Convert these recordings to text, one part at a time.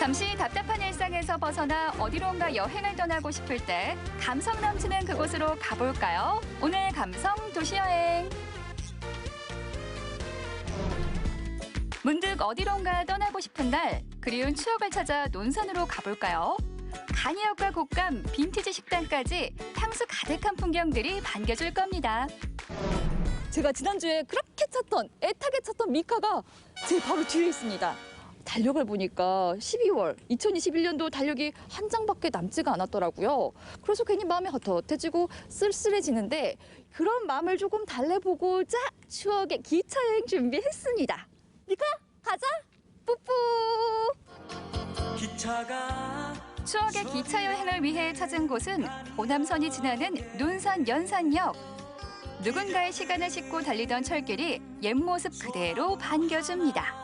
잠시 답답한 일상에서 벗어나 어디론가 여행을 떠나고 싶을 때 감성 넘치는 그곳으로 가볼까요? 오늘 감성 도시여행. 문득 어디론가 떠나고 싶은 날, 그리운 추억을 찾아 논산으로 가볼까요? 간이역과 곶감, 빈티지 식당까지 향수 가득한 풍경들이 반겨줄 겁니다. 제가 지난주에 그렇게 찾던, 애타게 찾던 미카가 제 바로 뒤에 있습니다. 달력을 보니까 12월 2021년도 달력이 한 장밖에 남지가 않았더라고요. 그래서 괜히 마음이 헛헛해지고 쓸쓸해지는데 그런 마음을 조금 달래보고자 추억의 기차 여행 준비했습니다. 미카, 가자! 뿌뿌! 추억의 기차 여행을 위해 찾은 곳은 호남선이 지나는 논산 연산역. 누군가의 시간을 싣고 달리던 철길이 옛 모습 그대로 반겨줍니다.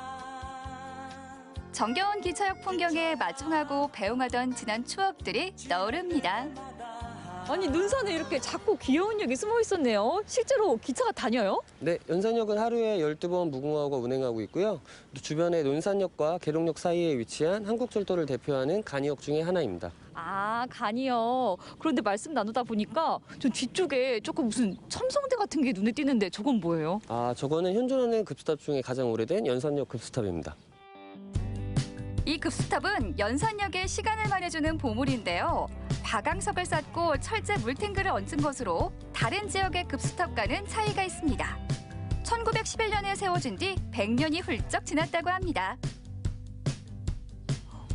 정겨운 기차역 풍경에 마중하고 배웅하던 지난 추억들이 떠오릅니다. 아니, 논산에 이렇게 작고 귀여운 역이 숨어 있었네요. 실제로 기차가 다녀요? 네, 연산역은 하루에 12번 무궁화호가 운행하고 있고요. 또 주변에 논산역과 계룡역 사이에 위치한 한국철도를 대표하는 간이역 중에 하나입니다. 아, 간이요. 그런데 말씀 나누다 보니까 저 뒤쪽에 조금 무슨 첨성대 같은 게 눈에 띄는데 저건 뭐예요? 아, 저거는 현존하는 급스탑 중에 가장 오래된 연산역 급스탑입니다. 이 급스탑은 연산역의 시간을 말해주는 보물인데요. 과강석을 쌓고 철제 물탱크를 얹은 것으로 다른 지역의 급스탑과는 차이가 있습니다. 1911년에 세워진 뒤 100년이 훌쩍 지났다고 합니다.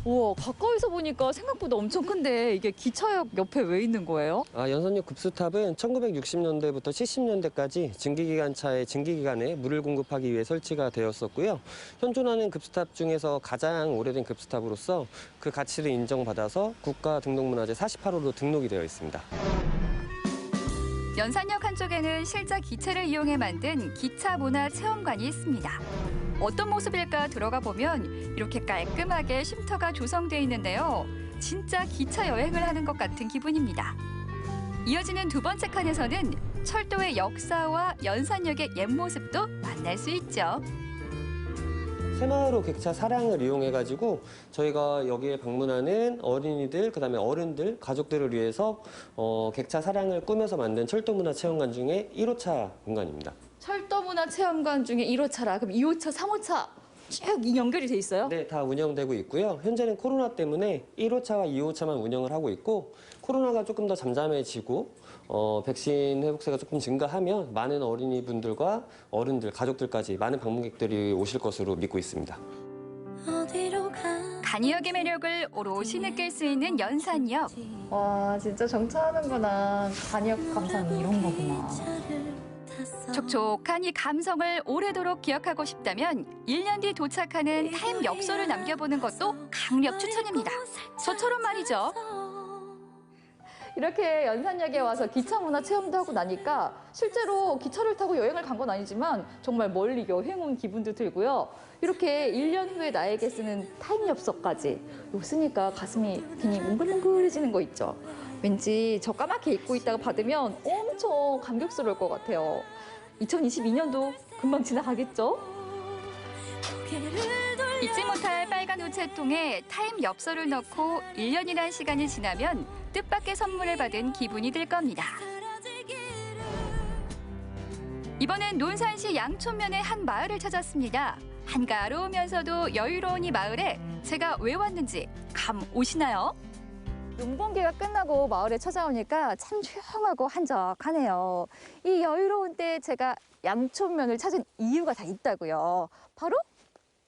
우와, 가까이서 보니까 생각보다 엄청 큰데 이게 기차역 옆에 왜 있는 거예요? 아, 연산역 급스탑은 1960년대부터 70년대까지 증기기관차의 증기기관에 물을 공급하기 위해 설치가 되었었고요. 현존하는 급스탑 중에서 가장 오래된 급스탑으로서 그 가치를 인정받아서 국가등록문화재 48호로 등록이 되어 있습니다. 연산역 한쪽에는 실제 기체를 이용해 만든 기차문화체험관이 있습니다. 어떤 모습일까 들어가 보면 이렇게 깔끔하게 쉼터가 조성돼 있는데요. 진짜 기차 여행을 하는 것 같은 기분입니다. 이어지는 두 번째 칸에서는 철도의 역사와 연산역의 옛 모습도 만날 수 있죠. 새마을호 객차 사랑을 이용해가지고 저희가 여기에 방문하는 어린이들, 그다음에 어른들, 가족들을 위해서 객차 사랑을 꾸며서 만든 철도문화체험관 중에 1호차 공간입니다. 철도문화체험관 중에 1호차라 그럼 2호차, 3호차 쭉 연결이 돼 있어요? 네, 다 운영되고 있고요. 현재는 코로나 때문에 1호차와 2호차만 운영을 하고 있고 코로나가 조금 더 잠잠해지고 백신 회복세가 조금 증가하면 많은 어린이분들과 어른들, 가족들까지 많은 방문객들이 오실 것으로 믿고 있습니다. 간이역의 매력을 오롯이 느낄 수 있는 연산역. 와, 진짜 정차하는구나. 간이역 감상이 이런 거구나. 촉촉한 이 감성을 오래도록 기억하고 싶다면 1년 뒤 도착하는 타임 엽서를 남겨보는 것도 강력 추천입니다. 저처럼 말이죠. 이렇게 연산역에 와서 기차 문화 체험도 하고 나니까 실제로 기차를 타고 여행을 간 건 아니지만 정말 멀리 여행 온 기분도 들고요. 이렇게 1년 후에 나에게 쓰는 타임 엽서까지 이거 쓰니까 가슴이 괜히 뭉글뭉글해지는 거 있죠. 왠지 저 까맣게 잊고 있다가 받으면 엄청 감격스러울 것 같아요. 2022년도 금방 지나가겠죠? 잊지 못할 빨간 우체통에 타임 엽서를 넣고 1년이란 시간이 지나면 뜻밖의 선물을 받은 기분이 들 겁니다. 이번엔 논산시 양촌면의 한 마을을 찾았습니다. 한가로우면서도 여유로운 이 마을에 제가 왜 왔는지 감 오시나요? 용번기가 끝나고 마을에 찾아오니까 참 조용하고 한적하네요. 이 여유로운 때에 제가 양촌면을 찾은 이유가 다 있다고요. 바로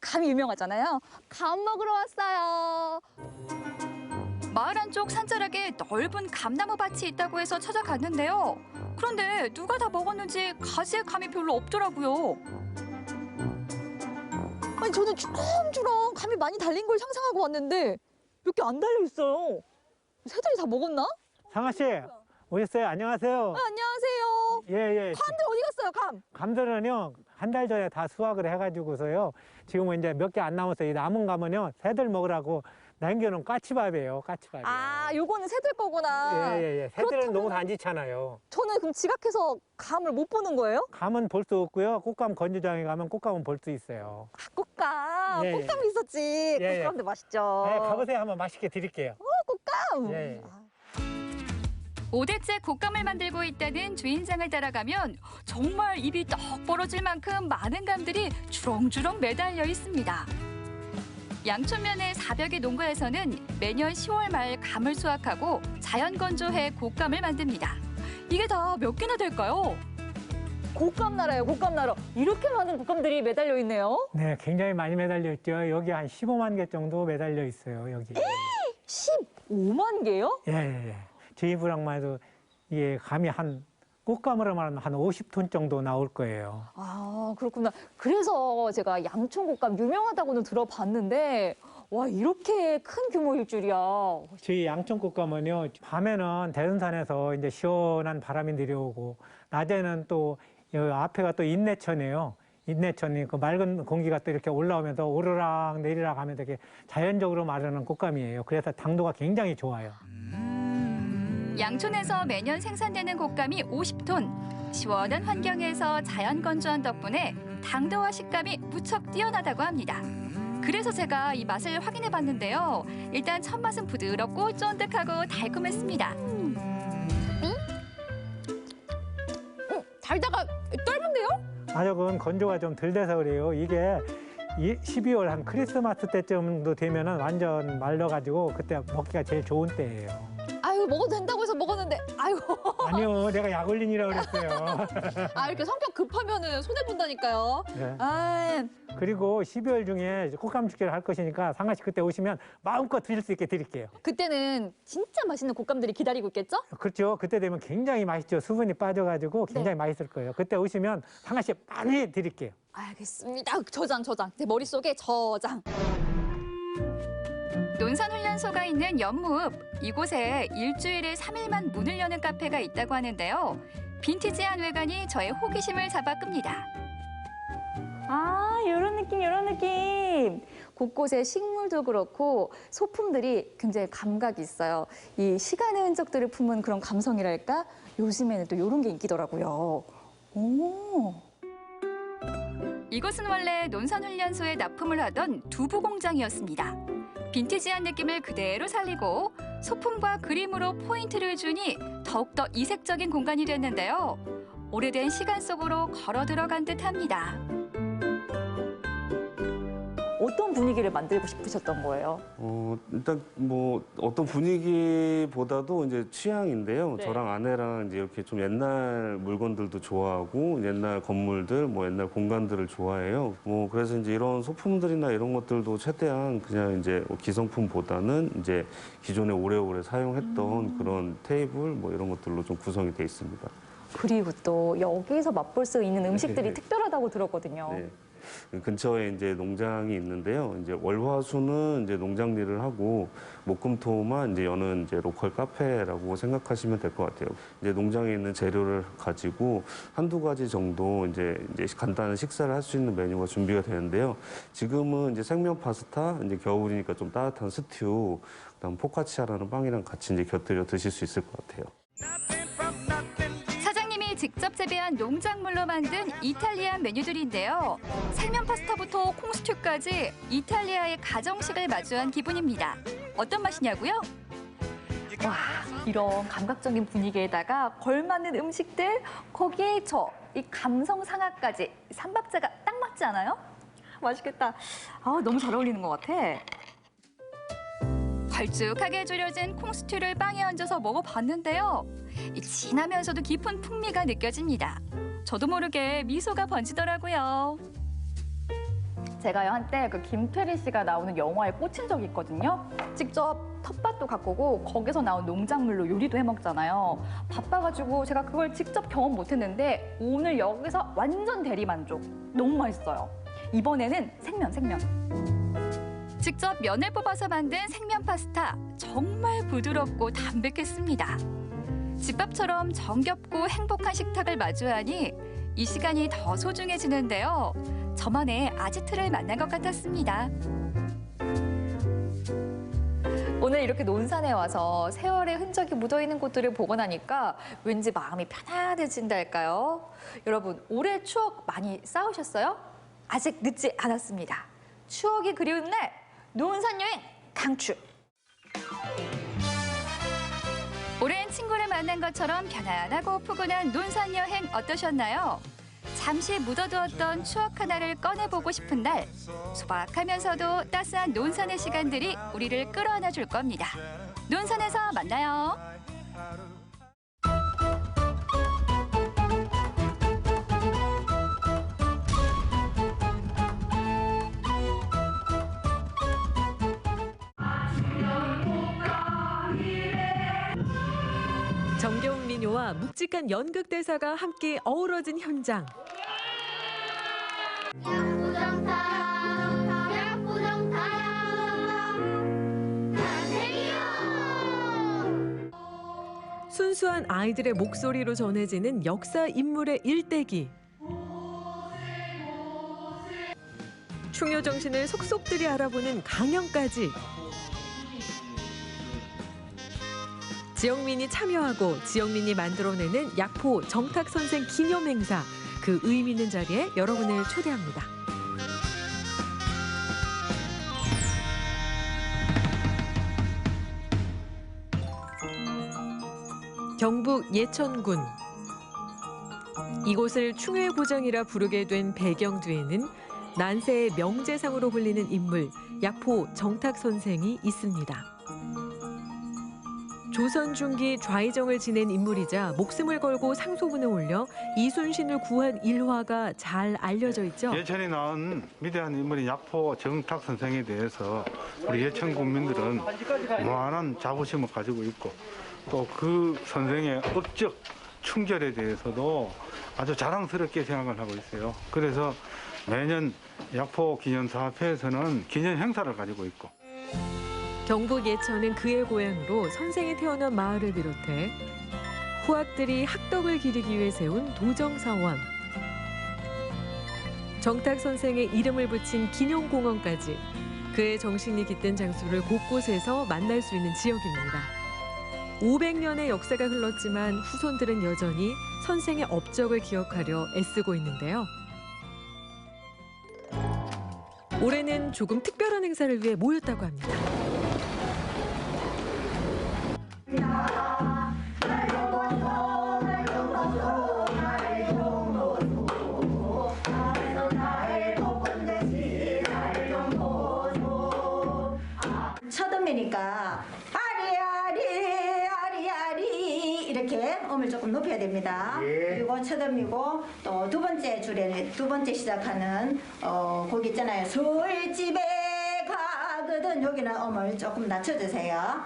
감이 유명하잖아요. 감 먹으러 왔어요. 마을 한쪽 산자락에 넓은 감나무 밭이 있다고 해서 찾아갔는데요. 그런데 누가 다 먹었는지 가지에 감이 별로 없더라고요. 아니, 저는 주렁주렁 감이 많이 달린 걸 상상하고 왔는데 몇 개 안 달려 있어요. 새들이 다 먹었나? 상아 씨, 오셨어요? 안녕하세요. 안녕하세요. 예. 감들 어디 갔어요, 감? 감들은요, 한 달 전에 다 수확을 해가지고서요. 지금은 이제 몇 개 안 남았어요. 이 남은 감은요, 새들 먹으라고 남겨놓은 까치밥이에요, 까치밥. 아, 요거는 새들 거구나. 예. 새들은 그렇다면- 농사 안 짓잖아요. 저는 그럼 지각해서 감을 못 보는 거예요? 감은 볼 수 없고요. 꽃감 건조장에 가면 꽃감은 볼 수 있어요. 아, 꽃감. 예, 예. 꽃감이 있었지. 예, 예. 꽃감도 맛있죠. 네, 가보세요. 한번 맛있게 드릴게요. 꽃감. 예. 아, 5대째 곶감을 만들고 있다는 주인장을 따라가면 정말 입이 떡 벌어질 만큼 많은 감들이 주렁주렁 매달려 있습니다. 양촌면의 400여 농가에서는 매년 10월 말 감을 수확하고 자연 건조해 곶감을 만듭니다. 이게 다 몇 개나 될까요? 곶감 나라예요, 곶감 나라. 이렇게 많은 곶감들이 매달려 있네요. 네, 굉장히 많이 매달려 있죠. 여기 한 15만 개 정도 매달려 있어요, 여기. 15만 개요? 예. 저희 부랑만 해도 이게 감이 꽃감으로 말하면 한 50톤 정도 나올 거예요. 아, 그렇구나. 그래서 제가 양촌 곶감 유명하다고는 들어봤는데 와, 이렇게 큰 규모일 줄이야. 저희 양촌 꽃감은요, 밤에는 대둔산에서 이제 시원한 바람이 내려오고, 낮에는 또 여기 앞에가 또 인내천이에요. 인내천이 그 맑은 공기가 또 이렇게 올라오면서 오르락 내리락 하면서 이렇게 자연적으로 마르는 꽃감이에요. 그래서 당도가 굉장히 좋아요. 양촌에서 매년 생산되는 곶감이 50톤. 시원한 환경에서 자연 건조한 덕분에 당도와 식감이 무척 뛰어나다고 합니다. 그래서 제가 이 맛을 확인해 봤는데요. 일단 첫 맛은 부드럽고 쫀득하고 달콤했습니다. 달다가 떫은데요? 아직은 건조가 좀 덜 돼서 그래요. 이게 12월 한 크리스마스 때쯤도 되면은 완전 말라가지고 그때 먹기가 제일 좋은 때예요. 아유, 먹어도 된다고 해서 먹었는데 아유. 아니요, 내가 약 올린이라고 그랬어요. 아, 이렇게 성격 급하면은 손해 본다니까요. 네. 아, 그리고 12월 중에 꽃감 축제를 할 것이니까 상하씨 그때 오시면 마음껏 드실 수 있게 드릴게요. 그때는 진짜 맛있는 곶감들이 기다리고 있겠죠? 그렇죠. 그때 되면 굉장히 맛있죠. 수분이 빠져가지고 굉장히 맛있을 거예요. 그때 오시면 상하씨 많이 드릴게요. 알겠습니다. 저장. 제 머릿속에 저장. 논산훈련소가 있는 연무읍. 이곳에 일주일에 3일만 문을 여는 카페가 있다고 하는데요. 빈티지한 외관이 저의 호기심을 잡아 끕니다. 아, 이런 느낌. 곳곳에 식물도 그렇고 소품들이 굉장히 감각이 있어요. 이 시간의 흔적들을 품은 그런 감성이랄까? 요즘에는 또 이런 게 인기더라고요. 오. 이곳은 원래 논산훈련소에 납품을 하던 두부 공장이었습니다. 빈티지한 느낌을 그대로 살리고 소품과 그림으로 포인트를 주니 더욱더 이색적인 공간이 됐는데요. 오래된 시간 속으로 걸어 들어간 듯합니다. 어떤 분위기를 만들고 싶으셨던 거예요? 일단 뭐 어떤 분위기보다도 이제 취향인데요. 네. 저랑 아내랑 이제 이렇게 좀 옛날 물건들도 좋아하고 옛날 건물들, 뭐 옛날 공간들을 좋아해요. 뭐 그래서 이제 이런 소품들이나 이런 것들도 최대한 그냥 이제 기성품보다는 이제 기존에 오래오래 사용했던 그런 테이블 뭐 이런 것들로 좀 구성이 돼 있습니다. 그리고 또 여기서 맛볼 수 있는 음식들이 네. 특별하다고 들었거든요. 네. 근처에 이제 농장이 있는데요. 이제 월화수는 이제 농장 일을 하고 목금토만 이제 여는 이제 로컬 카페라고 생각하시면 될 것 같아요. 이제 농장에 있는 재료를 가지고 한두 가지 정도 이제 간단한 식사를 할 수 있는 메뉴가 준비가 되는데요. 지금은 이제 생면 파스타, 이제 겨울이니까 좀 따뜻한 스튜, 그다음 포카치아라는 빵이랑 같이 이제 곁들여 드실 수 있을 것 같아요. 사장님이 직접 재배한 농작물로 만든 이탈리안 메뉴들인데요. 생면 파스타부터 콩스튜까지 이탈리아의 가정식을 마주한 기분입니다. 어떤 맛이냐고요? 와, 이런 감각적인 분위기에다가 걸맞는 음식들, 거기에 이 감성 상하까지 삼박자가 딱 맞지 않아요? 맛있겠다. 아, 너무 잘 어울리는 것 같아. 걸쭉하게 졸여진 콩스튜를 빵에 얹어서 먹어봤는데요. 이 진하면서도 깊은 풍미가 느껴집니다. 저도 모르게 미소가 번지더라고요. 제가요, 한때 그 김태리 씨가 나오는 영화에 꽂힌 적이 있거든요. 직접 텃밭도 가꾸고 거기서 나온 농작물로 요리도 해 먹잖아요. 바빠가지고 제가 그걸 직접 경험 못했는데 오늘 여기서 완전 대리만족. 너무 맛있어요. 이번에는 생면. 직접 면을 뽑아서 만든 생면 파스타. 정말 부드럽고 담백했습니다. 집밥처럼 정겹고 행복한 식탁을 마주하니 이 시간이 더 소중해지는데요. 저만의 아지트를 만난 것 같았습니다. 오늘 이렇게 논산에 와서 세월의 흔적이 묻어있는 곳들을 보고 나니까 왠지 마음이 편안해진달까요? 여러분, 올해 추억 많이 쌓으셨어요? 아직 늦지 않았습니다. 추억이 그리운 날, 논산 여행 강추! 오랜 친구를 만난 것처럼 편안하고 푸근한 논산 여행 어떠셨나요? 잠시 묻어두었던 추억 하나를 꺼내보고 싶은 날, 소박하면서도 따스한 논산의 시간들이 우리를 끌어안아 줄 겁니다. 논산에서 만나요. 정겨운 민요와 묵직한 연극 대사가 함께 어우러진 현장. 순수한 아이들의 목소리로 전해지는 역사 인물의 일대기. 충효 정신을 속속들이 알아보는 강연까지. 지역민이 참여하고 지역민이 만들어내는 약포 정탁 선생 기념 행사. 그 의미 있는 자리에 여러분을 초대합니다. 경북 예천군. 이곳을 충효의 고장이라 부르게 된 배경 뒤에는 난세의 명재상으로 불리는 인물 약포 정탁 선생이 있습니다. 조선 중기 좌의정을 지낸 인물이자 목숨을 걸고 상소문을 올려 이순신을 구한 일화가 잘 알려져 있죠. 예천에 나온 위대한 인물인 약포 정탁 선생에 대해서 우리 예천 국민들은 무한한 자부심을 가지고 있고 또 그 선생의 업적 충절에 대해서도 아주 자랑스럽게 생각을 하고 있어요. 그래서 매년 약포 기념사업회에서는 기념 행사를 가지고 있고. 경북 예천은 그의 고향으로 선생이 태어난 마을을 비롯해 후학들이 학덕을 기리기 위해 세운 도정사원, 정탁 선생의 이름을 붙인 기념공원까지 그의 정신이 깃든 장소를 곳곳에서 만날 수 있는 지역입니다. 500년의 역사가 흘렀지만 후손들은 여전히 선생의 업적을 기억하려 애쓰고 있는데요. 올해는 조금 특별한 행사를 위해 모였다고 합니다. 첫음이니까 아리아리 이렇게 음을 조금 높여야 됩니다. 그리고 첫음이고 또 두 번째 줄에 두 번째 시작하는 곡 있잖아요. 서울집에 가거든 여기는 음을 조금 낮춰주세요.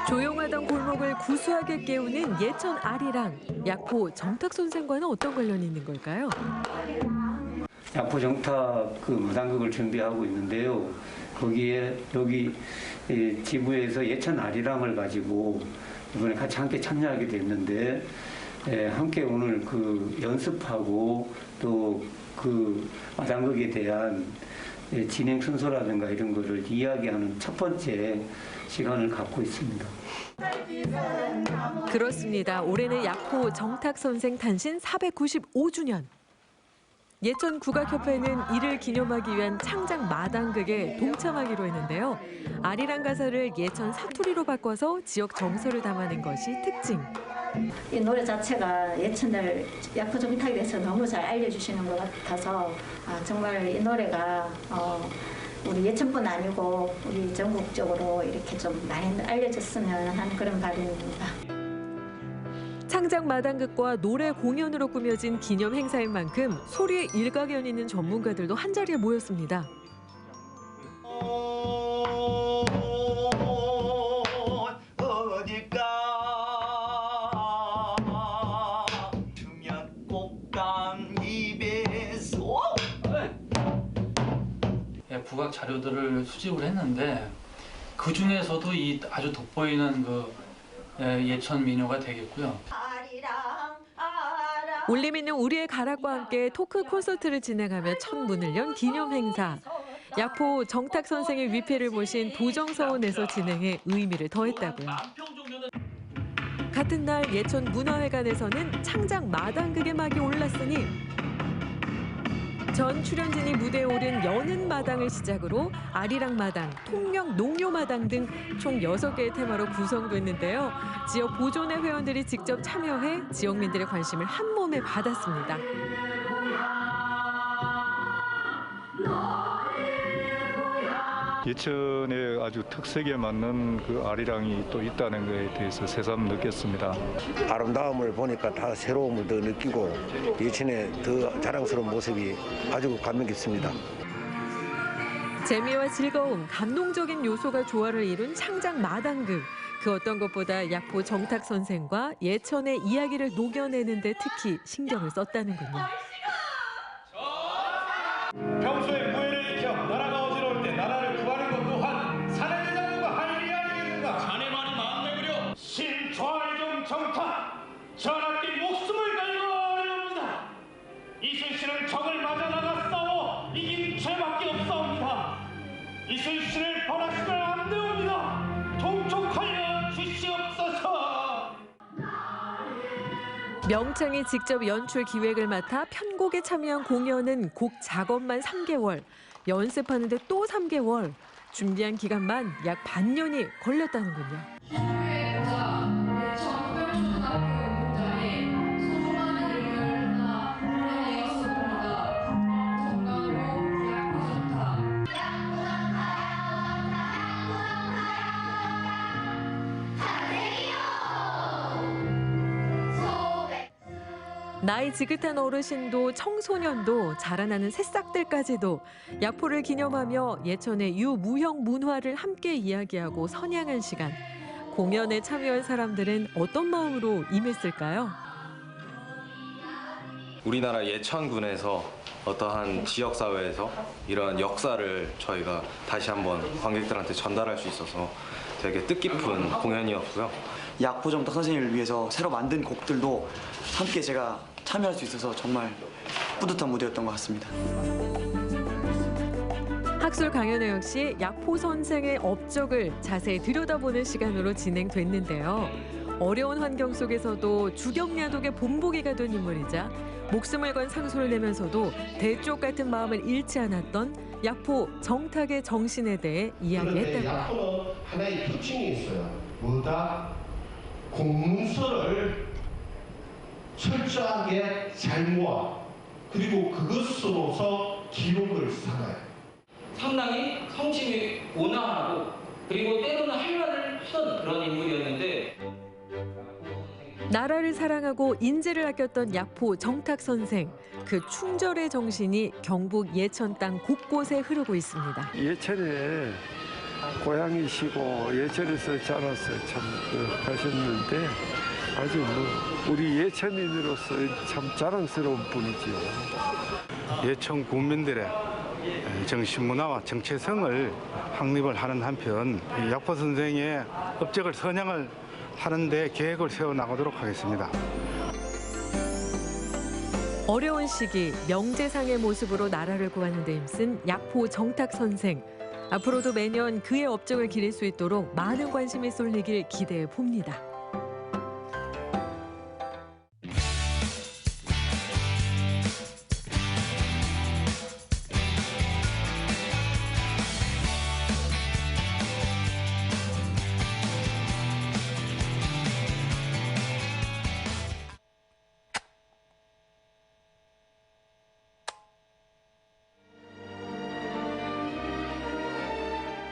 조용하던 골목을 구수하게 깨우는 예천 아리랑. 약포 정탁 선생과는 어떤 관련이 있는 걸까요? 약포 정탁 무당극을 준비하고 있는데요. 거기에 여기 지부에서 예천 아리랑을 가지고 이번에 같이 함께 참여하게 됐는데 함께 오늘 그 연습하고 또 그 마당극에 대한 진행 순서라든가 이런 거를 이야기하는 첫 번째 시간을 갖고 있습니다. 그렇습니다. 올해는 약포 정탁 선생 탄신 495주년. 예천 국악협회는 이를 기념하기 위한 창작 마당극에 동참하기로 했는데요. 아리랑 가사를 예천 사투리로 바꿔서 지역 정서를 담아낸 것이 특징. 이 노래 자체가 예천을 약포 정탁에 대해서 너무 잘 알려주시는 것 같아서 정말 이 노래가 우리 예천뿐 아니고 우리 전국적으로 이렇게 좀 많이 알려졌으면 하는 그런 바람입니다. 창작 마당극과 노래 공연으로 꾸며진 기념 행사인 만큼 소리에 일가견 있는 전문가들도 한자리에 모였습니다. 국악 자료들을 수집을 했는데 그 중에서도 이 아주 돋보이는 그 예천 민요가 되겠고요. 울림 있는 우리의 가락과 함께 토크 콘서트를 진행하며 첫 문을 연 기념 행사. 야포 정탁 선생의 위패를 모신 도정서원에서 진행해 의미를 더했다고요. 같은 날 예천 문화회관에서는 창작 마당극의 막이 올랐으니 전 출연진이 무대에 오른 여는 마당을 시작으로 아리랑 마당, 통영 농요 마당 등 총 6개의 테마로 구성됐는데요. 지역 보존회 회원들이 직접 참여해 지역민들의 관심을 한 몸에 받았습니다. 예천의 아주 특색에 맞는 그 아리랑이 또 있다는 것에 대해서 새삼 느꼈습니다. 아름다움을 보니까 다 새로움을 더 느끼고 예천의 더 자랑스러운 모습이 아주 감명 깊습니다. 재미와 즐거움, 감동적인 요소가 조화를 이룬 창작 마당극. 그 어떤 것보다 야포 정탁 선생과 예천의 이야기를 녹여내는 데 특히 신경을 썼다는군요. 평소에 무예를 익혀 나라가 어지러울 때 나라를 구하는 것 또한 사내 대장과 할 일이 아니겠는가. 자네만이 마음 내버려 신좌의정 정탁 전하께 목숨을 걸고 어려웁니다. 이순신은 적을 맞아 나가 싸워 이긴 죄밖에 없사옵니다. 이순신을 벌하시면 안 되옵니다. 통촉하여 주시옵소서. 명창이 직접 연출 기획을 맡아 편곡에 참여한 공연은 곡 작업만 3개월, 연습하는데 또 3개월, 준비한 기간만 약 반년이 걸렸다는군요. 나이 지긋한 어르신도 청소년도 자라나는 새싹들까지도 야포를 기념하며 예천의 유무형 문화를 함께 이야기하고 선양한 시간. 공연에 참여한 사람들은 어떤 마음으로 임했을까요? 우리나라 예천군에서 어떠한 지역사회에서 이런 역사를 저희가 다시 한번 관객들한테 전달할 수 있어서 되게 뜻깊은 공연이었고요. 야포 정탁 선생님을 위해서 새로 만든 곡들도 함께 제가 참여할 수 있어서 정말 뿌듯한 무대였던 것 같습니다. 학술 강연회 역시 야포 선생의 업적을 자세히 들여다보는 시간으로 진행됐는데요. 어려운 환경 속에서도 주경야독의 본보기가 된 인물이자 목숨을 건 상소를 내면서도 대쪽 같은 마음을 잃지 않았던 야포 정탁의 정신에 대해 이야기했다고요. 야포는 하나의 특징이 있어요. 뭐다? 공문서를 철저하게 잘 모아 그리고 그것으로서 기록을 살아요. 상당히 성심이 온화하고 그리고 때로는 할 말을 하던 그런 인물이었는데 나라를 사랑하고 인재를 아꼈던 야포 정탁 선생. 그 충절의 정신이 경북 예천 땅 곳곳에 흐르고 있습니다. 예천에 고향이시고 예천에서 자라서 참 하셨는데 아주 우리 예천인으로서 참 자랑스러운 분이죠. 예천 국민들의 정신문화와 정체성을 확립을 하는 한편 야포 선생의 업적을 선양을 하는 데 계획을 세워나가도록 하겠습니다. 어려운 시기 명재상의 모습으로 나라를 구하는 데 힘쓴 야포 정탁 선생. 앞으로도 매년 그의 업적을 기릴 수 있도록 많은 관심이 쏠리길 기대해 봅니다.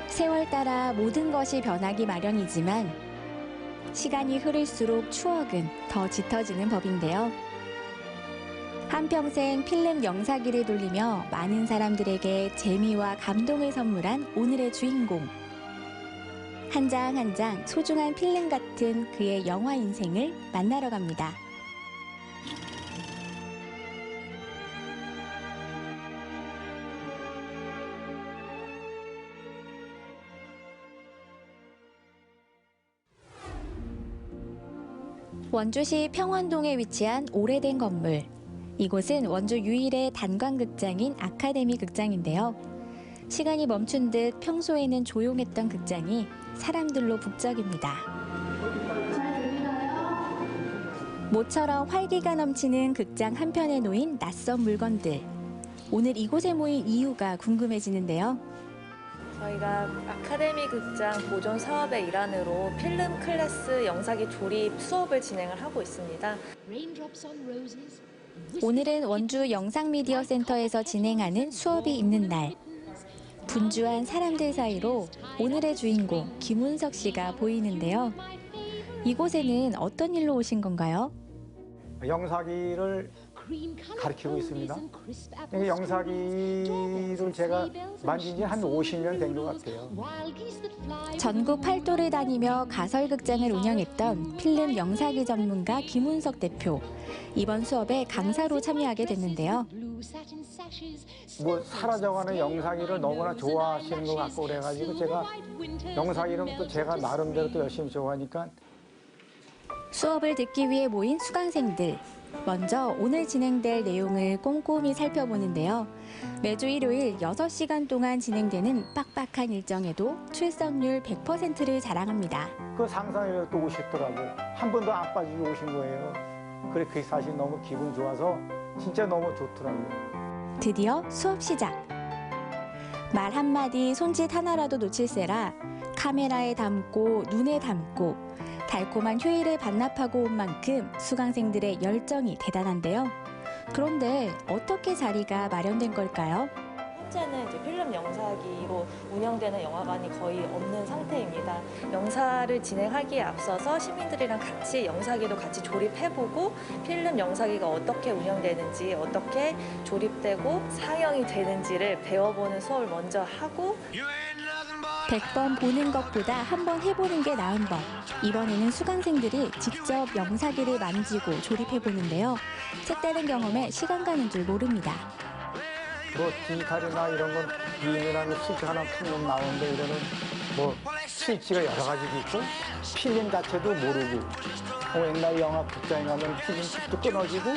세월 따라 모든 것이 변하기 마련이지만 시간이 흐를수록 추억은 더 짙어지는 법인데요. 한평생 필름 영사기를 돌리며 많은 사람들에게 재미와 감동을 선물한 오늘의 주인공. 한 장 한 장 소중한 필름 같은 그의 영화 인생을 만나러 갑니다. 원주시 평원동에 위치한 오래된 건물. 이곳은 원주 유일의 단관극장인 아카데미 극장인데요. 시간이 멈춘 듯 평소에는 조용했던 극장이 사람들로 북적입니다. 모처럼 활기가 넘치는 극장 한편에 놓인 낯선 물건들. 오늘 이곳에 모인 이유가 궁금해지는데요. 저희가 아카데미 극장 보존 사업의 일환으로 필름 클래스 영상기 조립 수업을 진행을 하고 있습니다. 오늘은 원주 영상미디어센터에서 진행하는 수업이 있는 날. 분주한 사람들 사이로 오늘의 주인공 김운석 씨가 보이는데요. 이곳에는 어떤 일로 오신 건가요? 영사기를 가르치고 있습니다. 영사기를 제가 만진 지 한 50년 된 것 같아요. 전국 팔도를 다니며 가설극장을 운영했던 필름 영사기 전문가 김운석 대표. 이번 수업에 강사로 참여하게 됐는데요. 뭐 사라져가는 영사기를 너무나 좋아하시는 것 같고 그래가지고 제가 영사기는 또 제가 나름대로 또 열심히 좋아하니까. 수업을 듣기 위해 모인 수강생들. 먼저 오늘 진행될 내용을 꼼꼼히 살펴보는데요. 매주 일요일 6시간 동안 진행되는 빡빡한 일정에도 출석률 100%를 자랑합니다. 그 상상에 또 오셨더라고요. 한 번도 안 빠지고 오신 거예요. 그래 그게 사실 너무 기분 좋아서 진짜 너무 좋더라고요. 드디어 수업 시작. 말 한마디 손짓 하나라도 놓칠세라 카메라에 담고 눈에 담고 달콤한 효율을 반납하고 온 만큼 수강생들의 열정이 대단한데요. 그런데 어떻게 자리가 마련된 걸까요? 현재는 이제 필름 영사기로 운영되는 영화관이 거의 없는 상태입니다. 영사를 진행하기에 앞서서 시민들이랑 같이 영사기도 같이 조립해보고 필름 영사기가 어떻게 운영되는지 어떻게 조립되고 상영이 되는지를 배워보는 수업을 먼저 하고 100번 보는 것보다 한번 해보는 게 나은 법. 이번에는 수강생들이 직접 영사기를 만지고 조립해보는데요. 색다른 경험에 시간 가는 줄 모릅니다. 뭐 디지털이나 이런 건 비행이라는 스위치 하나 켜놓으면 나오는데 이거는 뭐 스위치가 여러 가지도 있고 필름 자체도 모르고 옛날 영화 극장에 가면 필름 칩도 끊어지고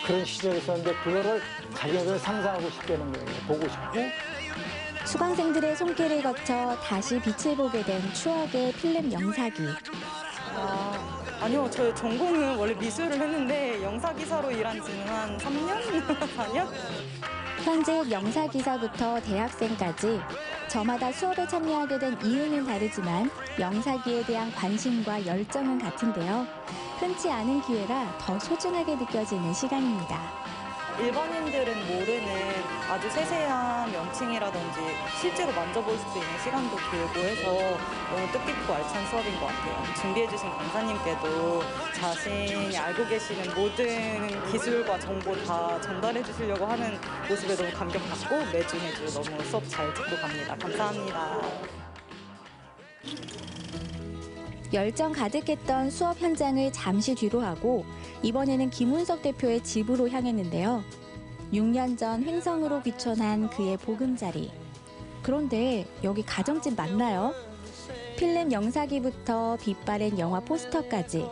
그런 시절이 있었는데 그거를 자기네들 상상하고 싶다는 거예요. 보고 싶고. 수강생들의 손길을 거쳐 다시 빛을 보게 된 추억의 필름 영사기. 아니요, 저 전공은 원래 미술을 했는데 영사기사로 일한 지는 한 3년? 4년? 현직 영사기사부터 대학생까지 저마다 수업에 참여하게 된 이유는 다르지만 영사기에 대한 관심과 열정은 같은데요. 흔치 않은 기회라 더 소중하게 느껴지는 시간입니다. 일반인들은 모르는 아주 세세한 명칭이라든지 실제로 만져볼 수도 있는 시간도 길고 해서 너무 뜻깊고 알찬 수업인 것 같아요. 준비해주신 강사님께도 자신이 알고 계시는 모든 기술과 정보 다 전달해 주시려고 하는 모습에 너무 감격받고 매주 너무 수업 잘 듣고 갑니다. 감사합니다. 열정 가득했던 수업 현장을 잠시 뒤로 하고 이번에는 김운석 대표의 집으로 향했는데요. 6년 전 횡성으로 귀촌한 그의 보금자리. 그런데 여기 가정집 맞나요? 필름 영사기부터 빛바랜 영화 포스터까지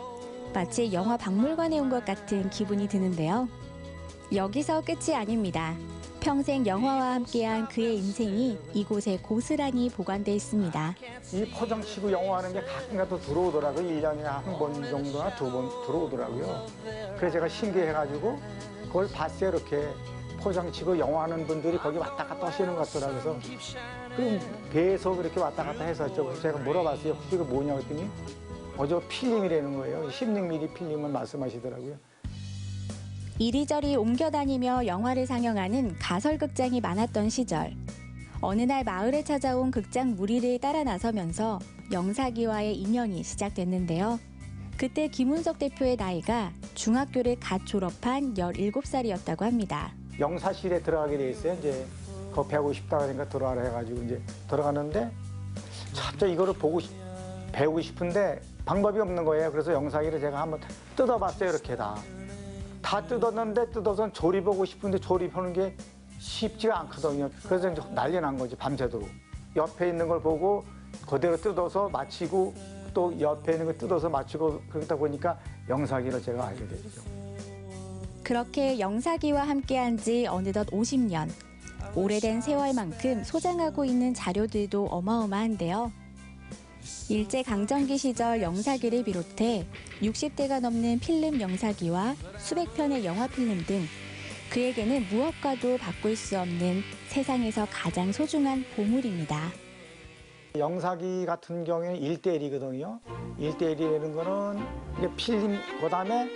마치 영화 박물관에 온 것 같은 기분이 드는데요. 여기서 끝이 아닙니다. 평생 영화와 함께한 그의 인생이 이곳에 고스란히 보관돼 있습니다. 이 포장치고 영화하는 게 가끔가다 들어오더라고요. 1년에 한 번 정도나 2번 들어오더라고요. 그래서 제가 신기해가지고 그걸 봤어요. 이렇게 포장치고 영화하는 분들이 거기 왔다 갔다 하시는 것 같더라고요. 그래서 그럼 배에서 그렇게 왔다 갔다 해서 제가 물어봤어요. 혹시 이거 뭐냐 했더니 저 필름이라는 거예요. 16mm 필름을 말씀하시더라고요. 이리저리 옮겨다니며 영화를 상영하는 가설극장이 많았던 시절. 어느 날 마을에 찾아온 극장 무리를 따라 나서면서 영사기와의 인연이 시작됐는데요. 그때 김운석 대표의 나이가 중학교를 갓 졸업한 17살이었다고 합니다. 영사실에 들어가게 돼 있어요. 이제 그거 배우고 싶다 그러니까 들어가라 해가지고 이제 들어가는데 갑자기 이거를 배우고 싶은데 방법이 없는 거예요. 그래서 영사기를 제가 한번 뜯어봤어요. 이렇게 다 뜯었는데 뜯어서 조립하고 싶은데 조립하는 게 쉽지가 않거든요. 그래서 이제 난리 난 거지, 밤새도록. 옆에 있는 걸 보고 그대로 뜯어서 맞히고 또 옆에 있는 걸 뜯어서 맞추고 그러다 보니까 영사기를 제가 알게 됐죠. 그렇게 영사기와 함께한 지 어느덧 50년. 오래된 세월만큼 소장하고 있는 자료들도 어마어마한데요. 일제강점기 시절 영사기를 비롯해 60대가 넘는 필름 영사기와 수백 편의 영화 필름 등 그에게는 무엇과도 바꿀 수 없는 세상에서 가장 소중한 보물입니다. 영사기 같은 경우에는 1대1이거든요. 1대1이라는 거는 이게 필름, 그 다음에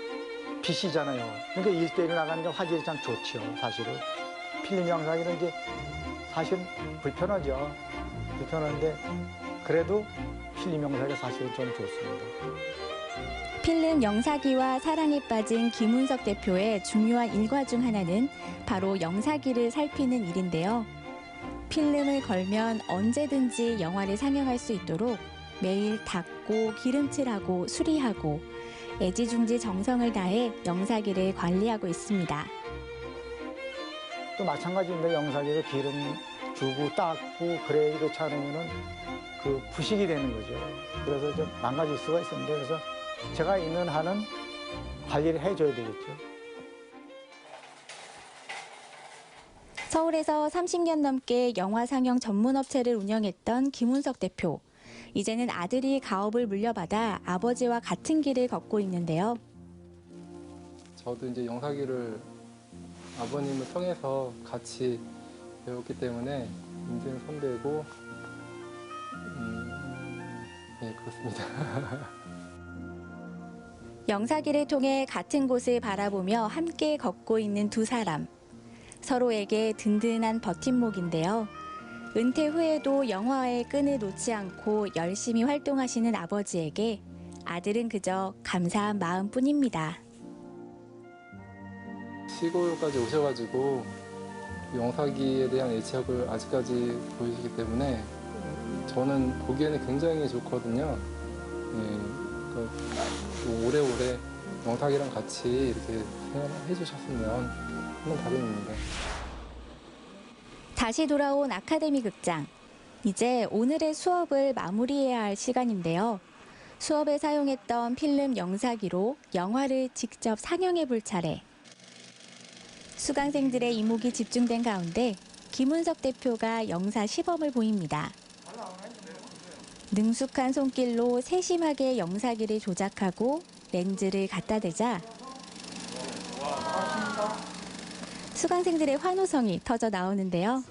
빛이잖아요. 그러니까 1대1로 나가는 게 화질이 참 좋죠, 사실은. 필름 영사기는 이제 사실은 불편하죠. 불편한데 그래도 필름 영사기가 사실은 좀 좋습니다. 필름 영사기와 사랑에 빠진 김운석 대표의 중요한 일과 중 하나는 바로 영사기를 살피는 일인데요. 필름을 걸면 언제든지 영화를 상영할 수 있도록 매일 닦고 기름칠하고 수리하고 애지중지 정성을 다해 영사기를 관리하고 있습니다. 또 마찬가지인데 영사기도 기름 주고 닦고 그래야 그렇지 않으면은 그 부식이 되는 거죠. 그래서 좀 망가질 수가 있습니다. 그래서 제가 있는 한은 관리를 해줘야 되겠죠. 서울에서 30년 넘게 영화 상영 전문 업체를 운영했던 김운석 대표. 이제는 아들이 가업을 물려받아 아버지와 같은 길을 걷고 있는데요. 저도 이제 영사기를 아버님을 통해서 같이 배웠기 때문에 인생 선배고, 네, 그렇습니다. 영사기를 통해 같은 곳을 바라보며 함께 걷고 있는 두 사람. 서로에게 든든한 버팀목인데요. 은퇴 후에도 영화의 끈을 놓지 않고 열심히 활동하시는 아버지에게 아들은 그저 감사한 마음뿐입니다. 시골까지 오셔가지고 영사기에 대한 애착을 아직까지 보이시기 때문에 저는 보기에는 굉장히 좋거든요. 예, 그러니까 오래오래 영사기랑 같이 이렇게 생활해 주셨으면 하는 바람입니다. 다시 돌아온 아카데미 극장. 이제 오늘의 수업을 마무리해야 할 시간인데요. 수업에 사용했던 필름 영사기로 영화를 직접 상영해 볼 차례. 수강생들의 이목이 집중된 가운데 김운석 대표가 영사 시범을 보입니다. 능숙한 손길로 세심하게 영사기를 조작하고 렌즈를 갖다 대자 수강생들의 환호성이 터져 나오는데요.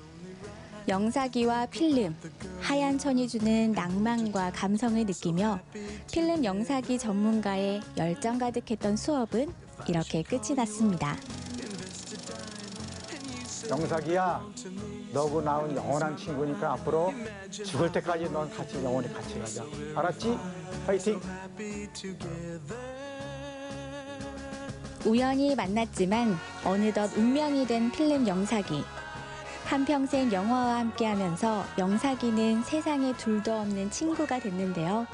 영사기와 필름, 하얀 천이 주는 낭만과 감성을 느끼며 필름 영사기 전문가의 열정 가득했던 수업은 이렇게 끝이 났습니다. 영사기야, 너하고 나온 영원한 친구니까 앞으로 죽을 때까지 넌 같이 영원히 같이 가자. 알았지? 파이팅! 우연히 만났지만 어느덧 운명이 된 필름 영사기. 한평생 영화와 함께하면서 영사기는 세상에 둘도 없는 친구가 됐는데요.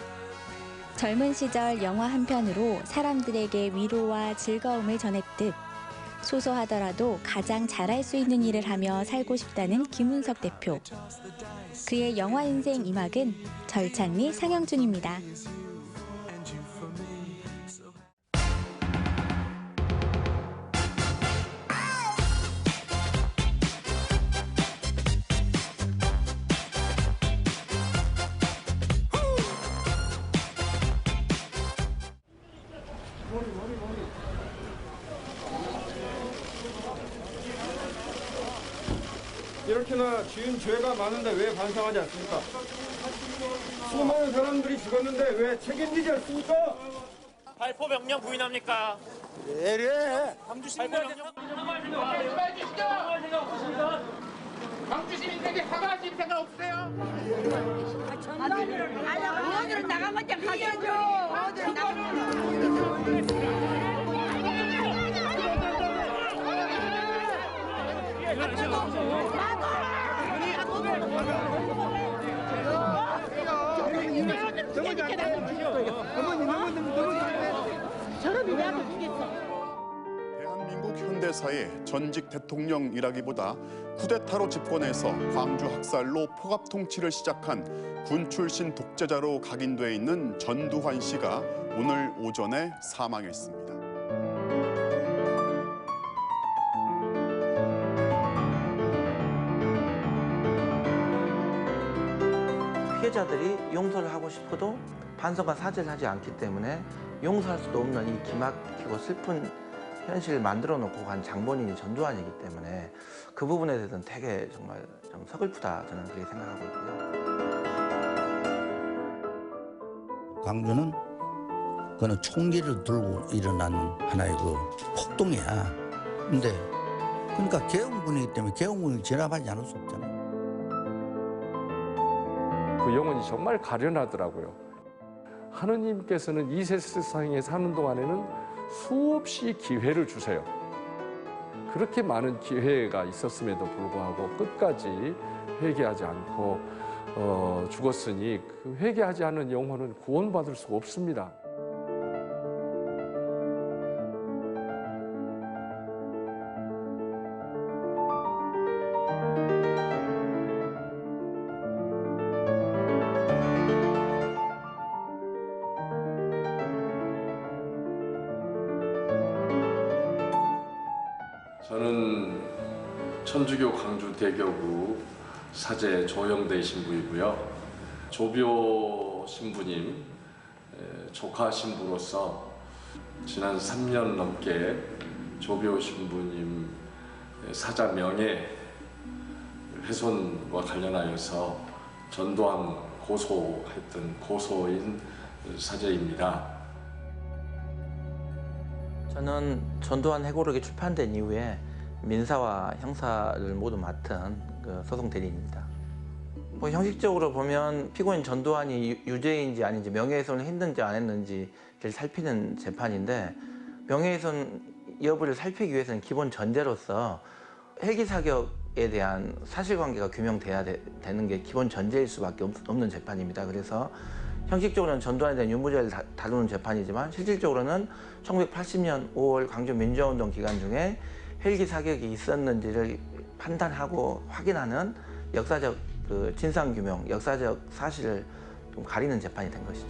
젊은 시절 영화 한 편으로 사람들에게 위로와 즐거움을 전했듯 소소하더라도 가장 잘할 수 있는 일을 하며 살고 싶다는 김운석 대표. 그의 영화 인생 2막은 절찬리 상영 중입니다. 이렇게나 지은 죄가 많은데 왜 반성하지 않습니까? 수많은 사람들이 죽었는데 왜 책임지지 않습니까? 발포 명령 부인합니까? 예래. 광주 시민들에게 광주 시민들에게 사과하실 생각 없으세요? 어디로 나가면 좀 가져줘. 어디로 나가면. 대한민국 현대사의 전직 대통령이라기보다 쿠데타로 집권해서 광주 학살로 포갑 통치를 시작한 군 출신 독재자로 각인돼 있는 전두환 씨가 오늘 오전에 사망했습니다. 피해자들이 용서를 하고 싶어도 반성과 사죄를 하지 않기 때문에 용서할 수도 없는 이 기막히고 슬픈 현실을 만들어 놓고 간 장본인이 전두환이기 때문에 그 부분에 대해서는 되게 정말 좀 서글프다, 저는 그렇게 생각하고 있고요. 광주는 그는 총기를 들고 일어난 하나의 그 폭동이야. 근데 그러니까 계엄군이기 때문에 계엄군을 진압하지 않을 수 없잖아요. 그 영혼이 정말 가련하더라고요. 하느님께서는 이 세상에 사는 동안에는 수없이 기회를 주세요. 그렇게 많은 기회가 있었음에도 불구하고 끝까지 회개하지 않고 죽었으니 그 회개하지 않은 영혼은 구원받을 수가 없습니다. 저는 천주교 광주 대교구 사제 조영대 신부이고요. 조비오 신부님 조카 신부로서 지난 3년 넘게 조비오 신부님 사자 명예 훼손과 관련하여서 전두환 고소했던 고소인 사제입니다. 저는 전두환 해고록이 출판된 이후에 민사와 형사를 모두 맡은 그 소송 대리인입니다. 뭐 형식적으로 보면 피고인 전두환이 유죄인지 아닌지 명예훼손을 했는지 안 했는지를 살피는 재판인데 명예훼손 여부를 살피기 위해서는 기본 전제로서 헬기 사격에 대한 사실관계가 규명돼야 되는 게 기본 전제일 수밖에 없는 재판입니다. 그래서 형식적으로는 전두환에 대한 유무죄를 다루는 재판이지만 실질적으로는 1980년 5월 광주 민주화운동 기간 중에 헬기 사격이 있었는지를 판단하고 확인하는 역사적 그 진상규명, 역사적 사실을 좀 가리는 재판이 된 것이죠.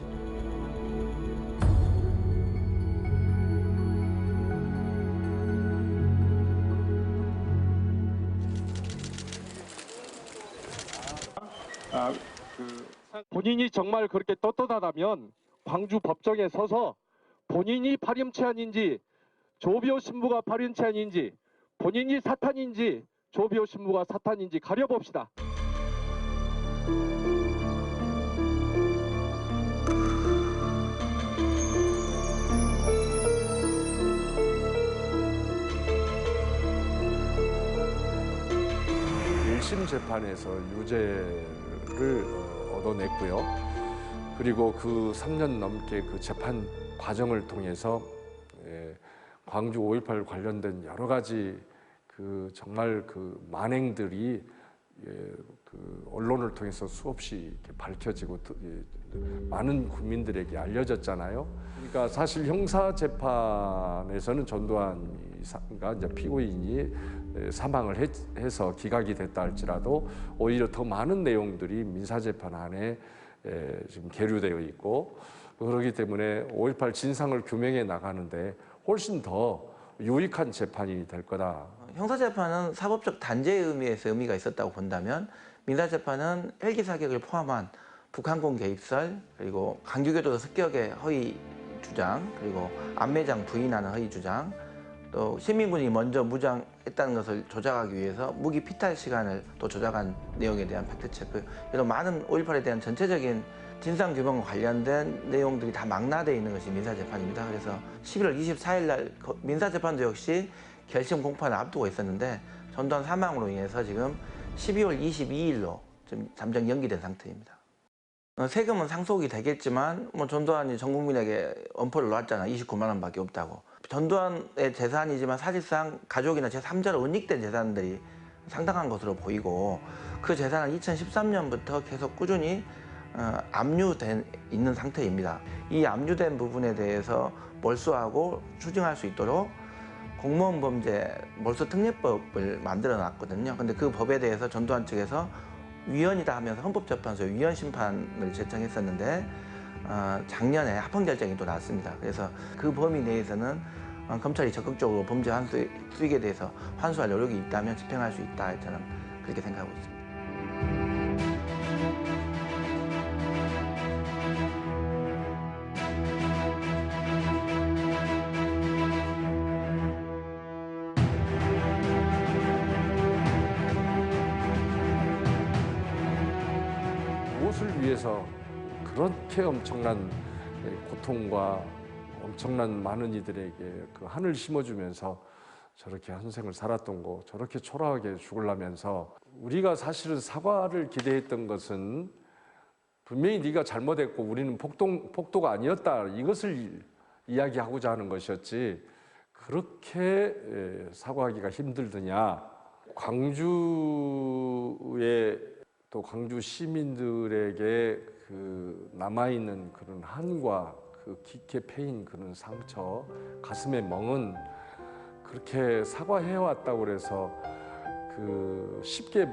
본인이 정말 그렇게 떳떳하다면 광주 법정에 서서 본인이 파렴치한인지 조비오 신부가 파렴치한인지 본인이 사탄인지 조비오 신부가 사탄인지 가려봅시다. 일심 재판에서 유죄를 얻어냈고요. 그리고 그 3년 넘게 그 재판 과정을 통해서 광주 5.18 관련된 여러 가지 그 정말 그 만행들이 그 언론을 통해서 수없이 이렇게 밝혀지고 많은 국민들에게 알려졌잖아요. 그러니까 사실 형사 재판에서는 전두환이가 이제 피고인이 사망을 해서 기각이 됐다 할지라도 오히려 더 많은 내용들이 민사 재판 안에 지금 계류되어 있고 그렇기 때문에 5.18 진상을 규명해 나가는데 훨씬 더 유익한 재판이 될 거다. 형사재판은 사법적 단죄의 의미에서 의미가 있었다고 본다면 민사재판은 헬기 사격을 포함한 북한군 개입설 그리고 강주교도 습격의 허위 주장 그리고 안매장 부인하는 허위 주장 또 시민군이 먼저 무장했다는 것을 조작하기 위해서 무기 피탈 시간을 또 조작한 내용에 대한 팩트체크 이런 많은 5.18에 대한 전체적인 진상규명과 관련된 내용들이 다 망라되어 있는 것이 민사재판입니다. 그래서 11월 24일 날 민사재판도 역시 결심 공판을 앞두고 있었는데 전두환 사망으로 인해서 지금 12월 22일로 좀 잠정 연기된 상태입니다. 세금은 상속이 되겠지만 뭐 전두환이 전 국민에게 엄포를 놓았잖아. 29만 원밖에 없다고. 전두환의 재산이지만 사실상 가족이나 제3자로 은닉된 재산들이 상당한 것으로 보이고 그 재산은 2013년부터 계속 꾸준히 압류돼 있는 상태입니다. 이 압류된 부분에 대해서 몰수하고 추징할 수 있도록 공무원 범죄 몰수 특례법을 만들어 놨거든요. 근데 그 법에 대해서 전두환 측에서 위헌이다 하면서 헌법재판소에 위헌 심판을 제청했었는데 작년에 합헌 결정이 또 났습니다. 그래서 그 범위 내에서는 검찰이 적극적으로 범죄 수익에 대해서 환수할 노력이 있다면 집행할 수 있다. 저는 그렇게 생각하고 있습니다. 위해서 그렇게 엄청난 고통과 엄청난 많은 이들에게 그 한을 심어주면서 저렇게 한 생을 살았던 거, 저렇게 초라하게 죽으려면서 우리가 사실은 사과를 기대했던 것은 분명히 네가 잘못했고 우리는 폭도가 아니었다, 이것을 이야기하고자 하는 것이었지, 그렇게 사과하기가 힘들더냐. 광주의 또 광주 시민들에게 그 남아있는 그런 한과 그 깊게 패인 그런 상처, 가슴의 멍은 그렇게 사과해왔다고 그래서 그 쉽게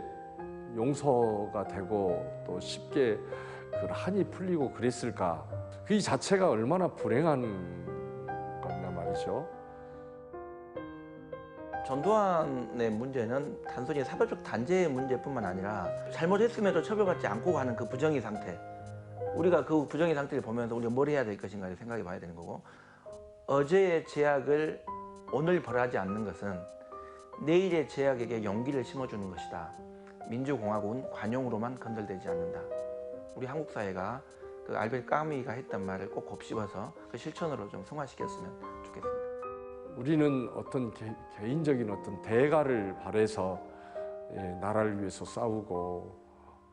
용서가 되고 또 쉽게 그 한이 풀리고 그랬을까? 그 자체가 얼마나 불행한 건가 말이죠. 전두환의 문제는 단순히 사법적 단죄의 문제뿐만 아니라 잘못했음에도 처벌받지 않고 가는 그 부정의 상태, 우리가 그 부정의 상태를 보면서 우리가 뭘 해야 될 것인가를 생각해 봐야 되는 거고, 어제의 제약을 오늘 벌하지 않는 것은 내일의 제약에게 용기를 심어주는 것이다. 민주공화국은 관용으로만 건설되지 않는다. 우리 한국 사회가 그 알베르 까미가 했던 말을 꼭 곱씹어서 그 실천으로 좀 승화시켰으면 좋겠습니다. 우리는 어떤 개인적인 어떤 대가를 바래서 나라를 위해서 싸우고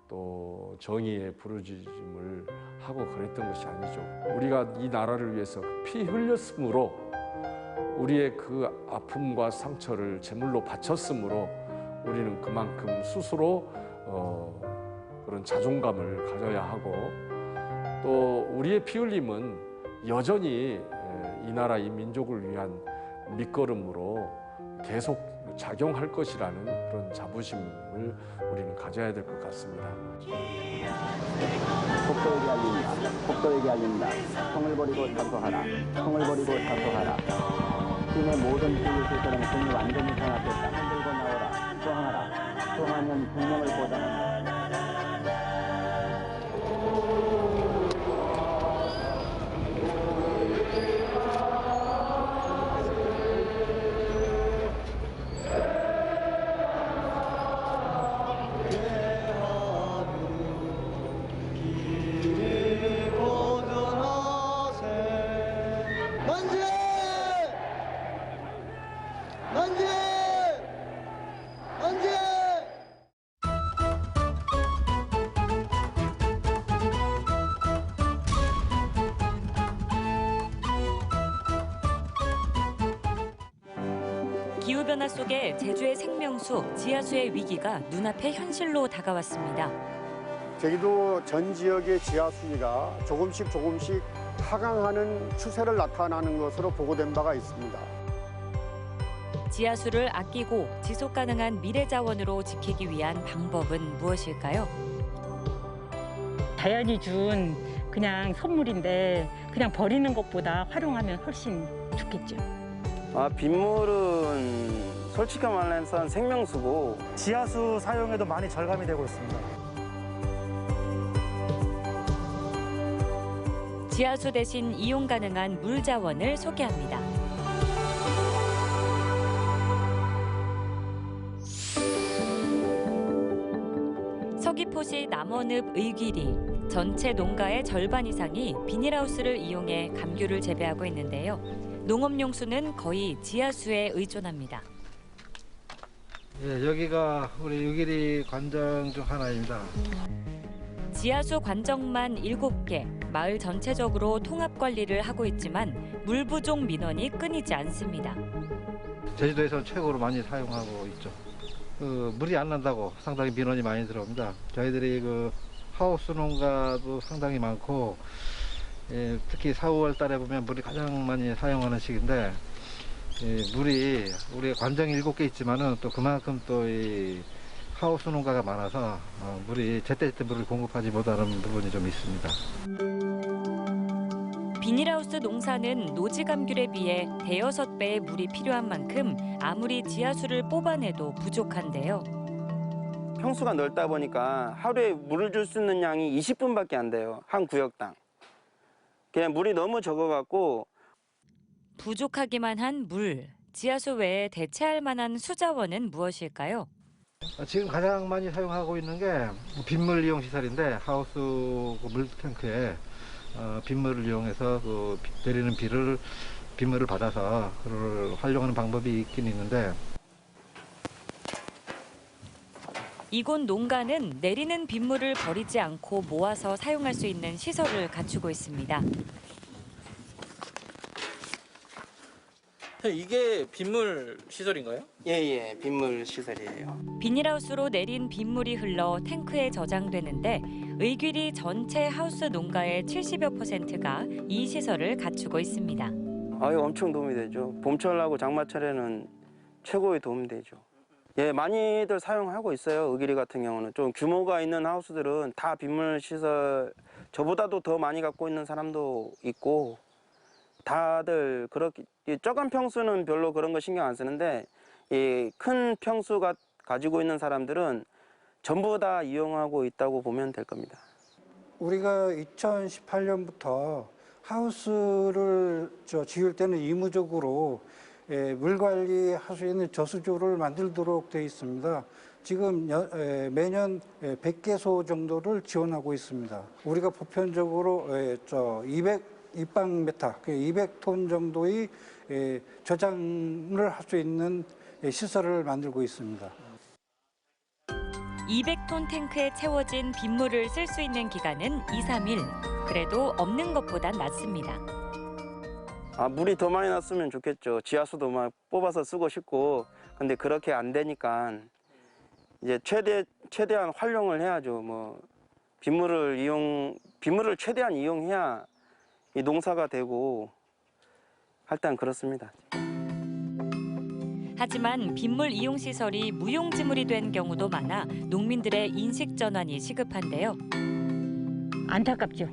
또 정의의 부르짖음을 하고 그랬던 것이 아니죠. 우리가 이 나라를 위해서 피 흘렸으므로, 우리의 그 아픔과 상처를 제물로 바쳤으므로 우리는 그만큼 스스로 그런 자존감을 가져야 하고, 또 우리의 피 흘림은 여전히 이 나라 이 민족을 위한 밑거름으로 계속 작용할 것이라는 그런 자부심을 우리는 가져야 될 것 같습니다. 폭도에게 알린다. 폭도에게 알린다. 총을 버리고 사소하라. 총을 버리고 사소하라. 팀의 모든 플리스들은 공이 완전히 장악됐다. 흔들고 나오라. 수항하라. 수항하면 생명을 보장한다. 기후변화 속에 제주의 생명수, 지하수의 위기가 눈앞에 현실로 다가왔습니다. 제주도 전 지역의 지하수위가 조금씩 하강하는 추세를 나타나는 것으로 보고된 바가 있습니다. 지하수를 아끼고 지속 가능한 미래 자원으로 지키기 위한 방법은 무엇일까요? 자연이 준 그냥 선물인데 그냥 버리는 것보다 활용하면 훨씬 좋겠죠. 빗물은 솔직히 말해서 생명수고 지하수 사용에도 많이 절감이 되고 있습니다. 지하수 대신 이용 가능한 물 자원을 소개합니다. 서귀포시 남원읍 의귀리, 전체 농가의 절반 이상이 비닐하우스를 이용해 감귤을 재배하고 있는데요. 농업용수는 거의 지하수에 의존합니다. 예, 여기가 우리 의귀리 관정 중 하나입니다. 지하수 관정만 7개, 마을 전체적으로 통합 관리를 하고 있지만 물 부족 민원이 끊이지 않습니다. 제주도에서 최고로 많이 사용하고 있죠. 물이 안 난다고 상당히 민원이 많이 들어옵니다. 저희들이 그 하우스 농가도 상당히 많고, 특히 4, 5월 달에 보면 물이 가장 많이 사용하는 시기인데, 물이 우리 관정이 7개 있지만은 또 그만큼 또 이 하우스 농가가 많아서 물이 제때제때 물을 공급하지 못하는 부분이 좀 있습니다. 비닐하우스 농사는 노지감귤에 비해 대여섯 배의 물이 필요한 만큼 아무리 지하수를 뽑아내도 부족한데요. 평수가 넓다 보니까 하루에 물을 줄 수 있는 양이 20분밖에 안 돼요. 한 구역당. 그냥 물이 너무 적어갖고. 부족하기만 한 물, 지하수 외에 대체할 만한 수자원은 무엇일까요? 지금 가장 많이 사용하고 있는 게 빗물 이용 시설인데 하우스 물탱크에 빗물을 이용해서 그 내리는 빗물을 받아서 그걸 활용하는 방법이 있긴 있는데 이곳 농가는 내리는 빗물을 버리지 않고 모아서 사용할 수 있는 시설을 갖추고 있습니다. 이게 빗물 시설인가요? 예, 빗물 시설이에요. 비닐하우스로 내린 빗물이 흘러 탱크에 저장되는데 의귀리 전체 하우스 농가의 70여 %가 이 시설을 갖추고 있습니다. 엄청 도움이 되죠. 봄철하고 장마철에는 최고의 도움이 되죠. 예, 많이들 사용하고 있어요. 의귀리 같은 경우는 좀 규모가 있는 하우스들은 다 빗물 시설 저보다도 더 많이 갖고 있는 사람도 있고 다들 그렇게 적은 평수는 별로 그런 거 신경 안 쓰는데 이 큰 평수가 가지고 있는 사람들은 전부 다 이용하고 있다고 보면 될 겁니다. 우리가 2018년부터 하우스를 지을 때는 의무적으로 물 관리할 수 있는 저수조를 만들도록 되어 있습니다. 지금 매년 100개소 정도를 지원하고 있습니다. 우리가 보편적으로 200입방메타, 200톤 정도의 저장을 할 수 있는 시설을 만들고 있습니다. 200톤 탱크에 채워진 빗물을 쓸 수 있는 기간은 2, 3일. 그래도 없는 것보단 낫습니다. 물이 더 많이 났으면 좋겠죠. 지하수도 막 뽑아서 쓰고 싶고. 근데 그렇게 안 되니까 이제 최대한 활용을 해야죠. 뭐 빗물을 최대한 이용해야 이 농사가 되고 일단 그렇습니다. 하지만 빗물 이용 시설이 무용지물이 된 경우도 많아 농민들의 인식 전환이 시급한데요. 안타깝죠.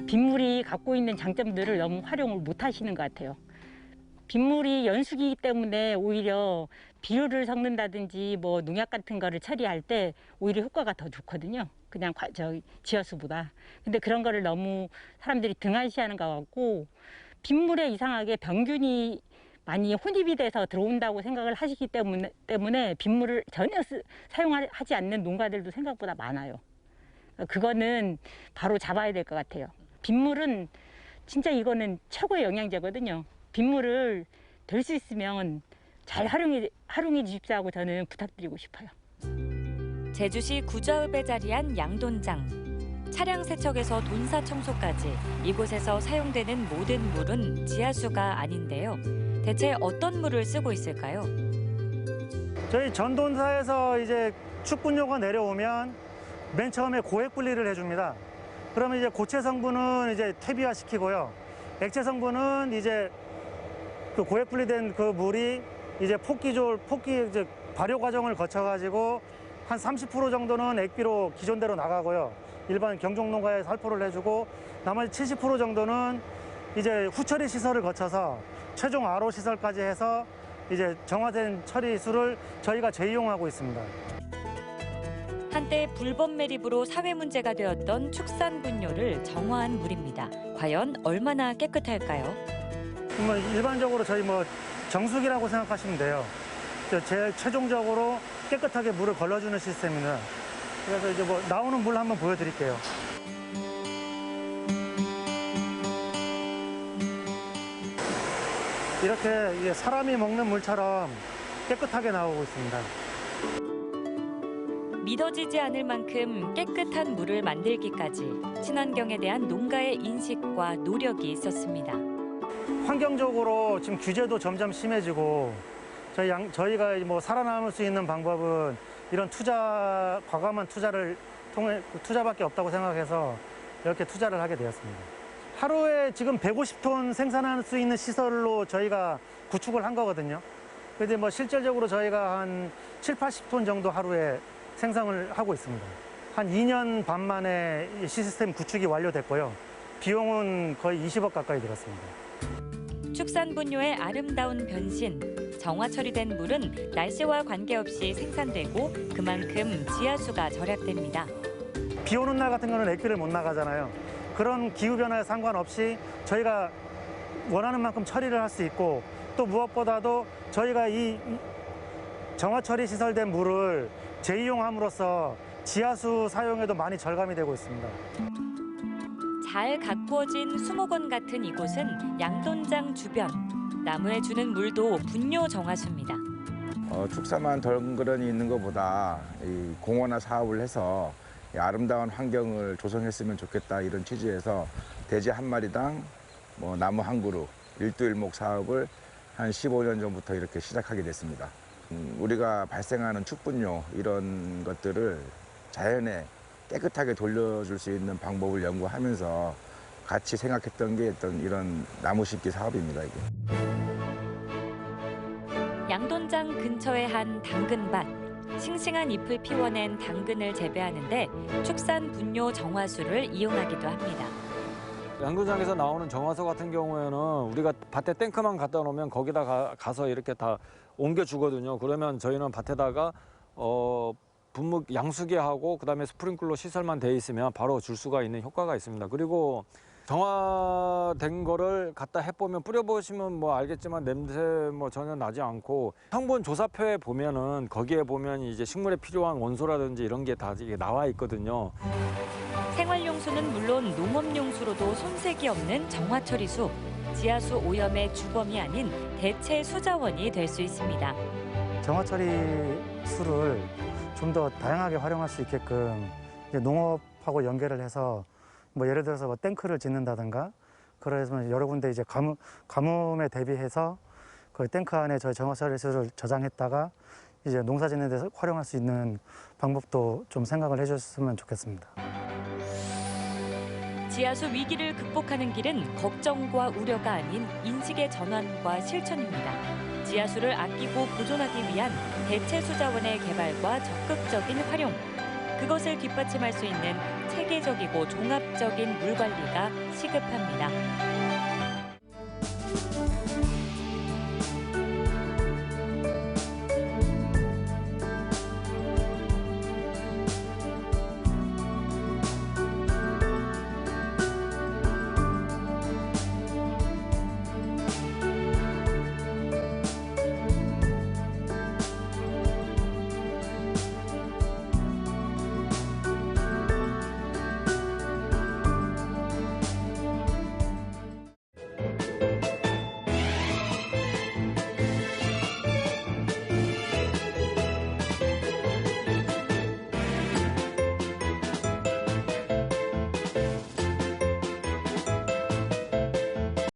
빗물이 갖고 있는 장점들을 너무 활용을 못 하시는 것 같아요. 빗물이 연수기이기 때문에 오히려 비료를 섞는다든지 뭐 농약 같은 거를 처리할 때 오히려 효과가 더 좋거든요. 그냥 지하수보다. 근데 그런 거를 너무 사람들이 등한시하는 것 같고 빗물에 이상하게 병균이 많이 혼입이 돼서 들어온다고 생각을 하시기 때문에 빗물을 전혀 사용하지 않는 농가들도 생각보다 많아요. 그거는 바로 잡아야 될 것 같아요. 빗물은 진짜 이거는 최고의 영양제거든요. 빗물을 될 수 있으면 잘 활용해 주십사고 저는 부탁드리고 싶어요. 제주시 구좌읍에 자리한 양돈장. 차량 세척에서 돈사 청소까지 이곳에서 사용되는 모든 물은 지하수가 아닌데요. 대체 어떤 물을 쓰고 있을까요? 저희 전돈사에서 이제 축분료가 내려오면 맨 처음에 고액 분리를 해줍니다. 그러면 이제 고체 성분은 이제 퇴비화 시키고요. 액체 성분은 이제 그 고액 분리된 그 물이 이제 폭기 이제 발효 과정을 거쳐가지고 한 30% 정도는 액비로 기존대로 나가고요. 일반 경종농가에 살포를 해주고 나머지 70% 정도는 이제 후처리 시설을 거쳐서 최종 RO 시설까지 해서 이제 정화된 처리수를 저희가 재이용하고 있습니다. 한때 불법 매립으로 사회 문제가 되었던 축산 분뇨를 정화한 물입니다. 과연 얼마나 깨끗할까요? 일반적으로 저희 정수기라고 생각하시면 돼요. 제일 최종적으로 깨끗하게 물을 걸러주는 시스템입니다. 그래서 이제 나오는 물 한번 보여드릴게요. 이렇게 사람이 먹는 물처럼 깨끗하게 나오고 있습니다. 믿어지지 않을 만큼 깨끗한 물을 만들기까지 친환경에 대한 농가의 인식과 노력이 있었습니다. 환경적으로 지금 규제도 점점 심해지고 저희가 살아남을 수 있는 방법은 이런 과감한 투자를 통해 투자밖에 없다고 생각해서 이렇게 투자를 하게 되었습니다. 하루에 지금 150톤 생산할 수 있는 시설로 저희가 구축을 한 거거든요. 그런데 실질적으로 저희가 한 7, 80톤 정도 하루에 생산을 하고 있습니다. 한 2년 반 만에 이 시스템 구축이 완료됐고요. 비용은 거의 20억 가까이 들었습니다. 축산 분뇨의 아름다운 변신. 정화 처리된 물은 날씨와 관계없이 생산되고 그만큼 지하수가 절약됩니다. 비 오는 날 같은 거는 액비를 못 나가잖아요. 그런 기후변화에 상관없이 저희가 원하는 만큼 처리를 할 수 있고 또 무엇보다도 저희가 이 정화 처리 시설된 물을 재이용함으로써 지하수 사용에도 많이 절감이 되고 있습니다. 잘 가꾸어진 수목원 같은 이곳은 양돈장 주변. 나무에 주는 물도 분뇨 정화수입니다. 축사만 덩그러니 있는 것보다 이 공원화 사업을 해서 이 아름다운 환경을 조성했으면 좋겠다 이런 취지에서 돼지 한 마리당 나무 한 그루 일두일목 사업을 한 15년 전부터 이렇게 시작하게 됐습니다. 우리가 발생하는 축분뇨 이런 것들을 자연에 깨끗하게 돌려줄 수 있는 방법을 연구하면서 같이 생각했던 게 이런 나무 심기 사업입니다. 이게. 양돈장 근처의 한 당근밭. 싱싱한 잎을 피워낸 당근을 재배하는데 축산 분뇨 정화수를 이용하기도 합니다. 양돈장에서 나오는 정화수 같은 경우에는 우리가 밭에 탱크만 갖다 놓으면 거기다 가서 이렇게 다 옮겨주거든요. 그러면 저희는 밭에다가 분무 양수기하고 그다음에 스프링클러 시설만 돼 있으면 바로 줄 수가 있는 효과가 있습니다. 그리고 정화된 거를 갖다 해보면 뿌려보시면 알겠지만 냄새 전혀 나지 않고 성분 조사표에 보면은 거기에 보면 이제 식물에 필요한 원소라든지 이런 게 다 나와 있거든요. 생활용수는 물론 농업용수로도 손색이 없는 정화처리수. 지하수 오염의 주범이 아닌 대체 수자원이 될 수 있습니다. 정화처리수를 좀 더 다양하게 활용할 수 있게끔 이제 농업하고 연계를 해서 예를 들어서 탱크를 짓는다든가 그래서 여러 군데 이제 가뭄에 대비해서 그 탱크 안에 저희 정화처리수를 저장했다가 이제 농사 짓는 데서 활용할 수 있는 방법도 좀 생각을 해주셨으면 좋겠습니다. 지하수 위기를 극복하는 길은 걱정과 우려가 아닌 인식의 전환과 실천입니다. 지하수를 아끼고 보존하기 위한 대체 수자원의 개발과 적극적인 활용. 그것을 뒷받침할 수 있는 체계적이고 종합적인 물 관리가 시급합니다.